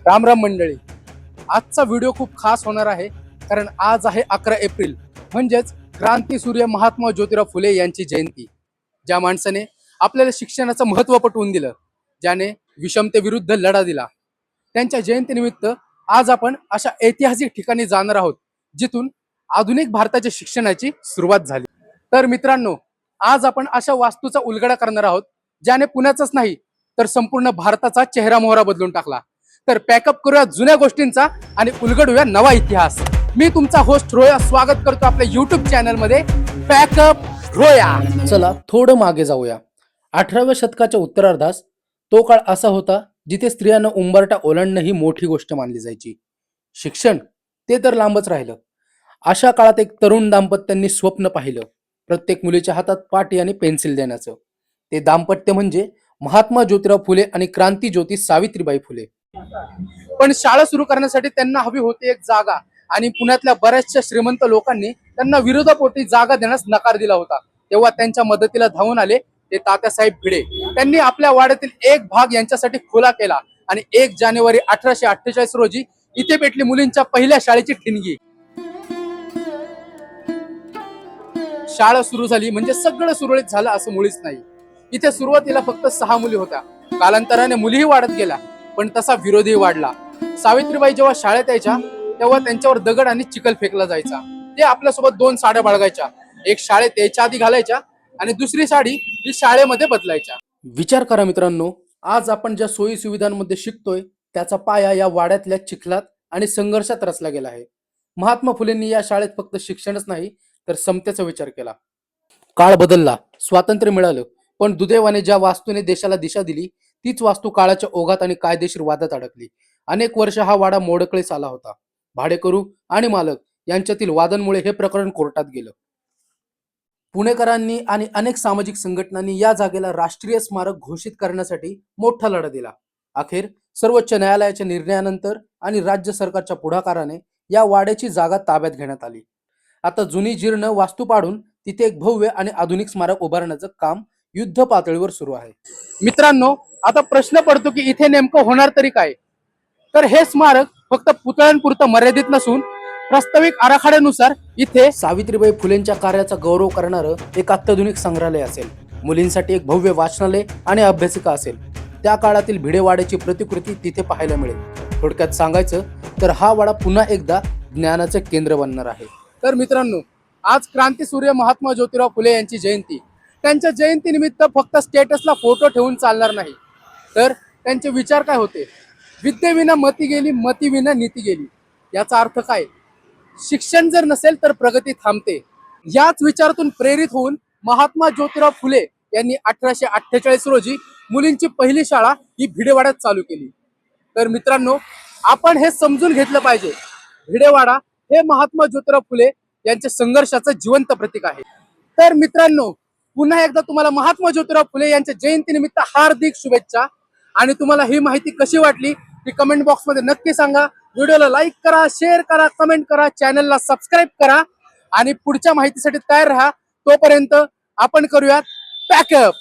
राम राम मंडळी. आजचा व्हिडिओ खूप खास होणार आहे, कारण आज आहे 11 एप्रिल, म्हणजेच क्रांतीसूर्य महात्मा ज्योतिराव फुले यांची जयंती. ज्या माणसाने आपल्याला शिक्षणाचं महत्त्व पटवून दिलं, ज्याने विषमतेविरुद्ध लढा दिला, त्यांच्या जयंतीनिमित्त आज आपण अशा ऐतिहासिक ठिकाणी जाणार आहोत जिथून आधुनिक भारताच्या शिक्षणाची सुरुवात झाली. तर मित्रांनो, आज आपण अशा वास्तूचा उलगडा करणार आहोत ज्याने पुण्याचाच नाही तर संपूर्ण भारताचा चेहरा मोहरा बदलून टाकला. तर पॅकअप करूया जुन्या गोष्टींचा आणि उलगडूया नवा इतिहास. मी तुमचा होस्ट रोया स्वागत करतो आपल्या युट्यूब चॅनल मध्ये पॅकअप रोया. चला थोडं मागे जाऊया. 18व्या शतकाच्या उत्तरार्धास तो काळ असा होता जिथे स्त्रियांना उंबरठा ओलांडणं ही मोठी गोष्ट मानली जायची. शिक्षण ते तर लांबच राहिलं. अशा काळात एक तरुण दाम्पत्यांनी स्वप्न पाहिलं, प्रत्येक मुलीच्या हातात पाटी आणि पेन्सिल देण्याचं. ते दाम्पत्य म्हणजे महात्मा ज्योतिराव फुले आणि क्रांती ज्योती सावित्रीबाई फुले. पण शाळा सुरू करण्यासाठी त्यांना हवी होती एक जागा, आणि पुण्यातल्या बऱ्याचशा श्रीमंत लोकांनी त्यांना विरोधापोटी जागा देण्यास नकार दिला होता. तेव्हा त्यांच्या मदतीला धावून आले ते तात्यासाहेब भिडे. त्यांनी आपल्या वाड्यातील एक भाग यांच्यासाठी खुला केला आणि 1 जानेवारी 1848 रोजी इथे पेटली मुलींच्या पहिल्या शाळेची ठिणगी. शाळा सुरू झाली म्हणजे सगळं सुरळीत झालं असं मुळीच नाही. इथे सुरुवातीला फक्त 6 मुली होत्या. कालांतराने मुलीही वाढत गेल्या, पण तसा विरोधही वाढला. सावित्रीबाई जेव्हा शाळेत यायच्या तेव्हा त्यांच्यावर दगड आणि चिखल फेकला जायचा. ते आपल्यासोबत 2 साड्या बाळगायच्या. एक शाळेत यायच्या आधी घालायच्या आणि दुसरी साडी ही शाळेमध्ये बदलायच्या. विचार करा मित्रांनो, आज आपण ज्या सोयी सुविधांमध्ये शिकतोय त्याचा पाया या वाड्यातल्या चिखलात आणि संघर्षात रचला गेला आहे. महात्मा फुलेंनी या शाळेत फक्त शिक्षणच नाही तर समतेचा विचार केला. काळ बदलला, स्वातंत्र्य मिळालं, पण दुर्दैवाने ज्या वास्तूने देशाला दिशा दिली तीच वास्तू काळाच्या ओघात आणि कायदेशीर वादात अडकली. अनेक वर्ष हा वाडा मोडकळीस आला होता. भाडेकरू आणि मालक यांच्यातील वादांमुळे हे प्रकरण कोर्टात गेलं. पुणेकरांनी आणि अनेक सामाजिक संघटनांनी या जागेला राष्ट्रीय स्मारक घोषित करण्यासाठी मोठा लढा दिला. अखेर सर्वोच्च न्यायालयाच्या निर्णयानंतर आणि राज्य सरकारच्या पुढाकाराने या वाड्याची जागा ताब्यात घेण्यात आली. आता जुनी जीर्ण वास्तू पाडून तिथे एक भव्य आणि आधुनिक स्मारक उभारण्याचं काम युद्ध पातळीवर सुरू आहे. मित्रांनो, आता प्रश्न पडतो की इथे नेमकं होणार तरी काय? तर हे स्मारक फक्त पुतळ्यांपुरतं मर्यादित नसून प्रस्ताविक आराखड्यानुसार इथे सावित्रीबाई फुलेंच्या कार्याचा गौरव करणारं एक अत्याधुनिक संग्रहालय असेल. मुलींसाठी एक भव्य वाचनालय आणि अभ्यासिका असेल. त्या काळातील भिडेवाड्याची प्रतिकृती तिथे पाहायला मिळेल. थोडक्यात सांगायचं तर हा वाडा पुन्हा एकदा ज्ञानाचं केंद्र बनणार आहे. तर मित्रांनो, आज क्रांतीसूर्य महात्मा ज्योतिराव फुले यांची जयंती. त्यांच्या जयंतीनिमित्त फक्त स्टेटसला फोटो ठेवून चालणार नाही, तर त्यांचे विचार काय होते? विद्येविना मती गेली, मतीविना नीती गेली. याचा अर्थ काय? शिक्षण जर नसेल तर प्रगती थांबते. याच विचारातून प्रेरित होऊन महात्मा ज्योतिराव फुले यांनी 1848 रोजी मुलींची पहिली शाळा ही भिडेवाड्यात चालू केली. तर मित्रांनो, आपण हे समजून घेतलं पाहिजे, भिडेवाडा हे महात्मा ज्योतिराव फुले यांच्या संघर्षाचं जिवंत प्रतीक आहे. तर मित्रांनो, पुन्हा एकदा तुम्हाला महात्मा ज्योतिराव फुले यांच्या जयंतीनिमित्त हार्दिक शुभेच्छा. आणि तुम्हाला ही माहिती कशी वाटली ती कमेंट बॉक्स मध्ये नक्की सांगा. व्हिडिओला लाईक करा, शेअर करा, कमेंट करा, चॅनलला सबस्क्राईब करा आणि पुढच्या माहितीसाठी तयार राहा. तोपर्यंत आपण करूयात पॅकअप.